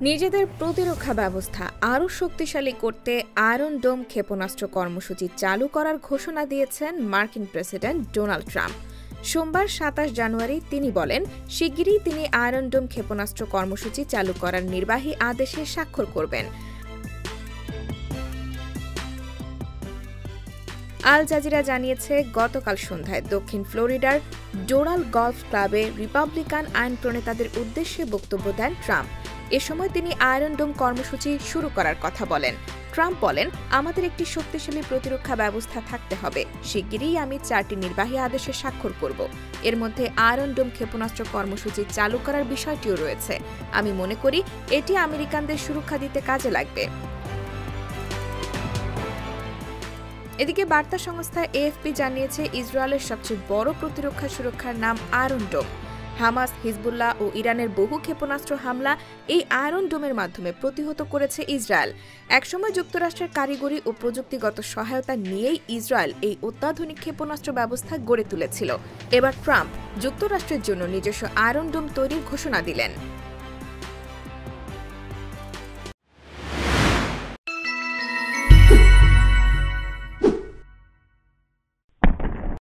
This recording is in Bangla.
নিজেদের প্রতিরক্ষা ব্যবস্থা আরও শক্তিশালী করতে আয়রন ডোম ক্ষেপণাস্ত্র কর্মসূচি চালু করার ঘোষণা দিয়েছেন মার্কিন প্রেসিডেন্ট ডোনাল্ড ট্রাম্প। সোমবার ২৭ জানুয়ারি তিনি বলেন, শিগগিরই তিনি আয়রন ডোম ক্ষেপণাস্ত্র কর্মসূচি চালু করার নির্বাহী আদেশে স্বাক্ষর করবেন। আল জাজিরা জানিয়েছে, গতকাল সন্ধ্যায় দক্ষিণ ফ্লোরিডার ডোরাল গলফ ক্লাবে রিপাবলিকান আইন প্রণেতাদের উদ্দেশ্যে বক্তব্য দেন ট্রাম্প। এ সময় তিনি আয়রন ডোম কর্মসূচি শুরু করার কথা বলেন। ট্রাম্প বলেন, আমাদের একটি শক্তিশালী প্রতিরক্ষা ব্যবস্থা থাকতে হবে। শিগগিরই আমি ৪টি নির্বাহী আদেশে স্বাক্ষর করব। এর মধ্যে আয়রন ডোম ক্ষেপণাস্ত্র কর্মসূচি চালু করার বিষয়টিও রয়েছে। আমি মনে করি এটি আমেরিকানদের সুরক্ষা দিতে কাজে লাগবে। এদিকে বার্তা সংস্থা এএফপি জানিয়েছে, ইসরায়েলের সবচেয়ে বড় প্রতিরক্ষা সুরক্ষার নাম আয়রন ডোম। হামাস, হিজবুল্লাহ ও ইরানের বহু ক্ষেপণাস্ত্র হামলা এই আয়রন ডোমের মাধ্যমে প্রতিহত করেছে ইসরায়েল। একসময় যুক্তরাষ্ট্রের কারিগরি ও প্রযুক্তিগত সহায়তা নিয়েই ইসরায়েল এই অত্যাধুনিক ক্ষেপণাস্ত্র ব্যবস্থা গড়ে তুলেছিল। এবার ট্রাম্প যুক্তরাষ্ট্রের জন্য নিজস্ব আয়রন ডোম তৈরির ঘোষণা দিলেন।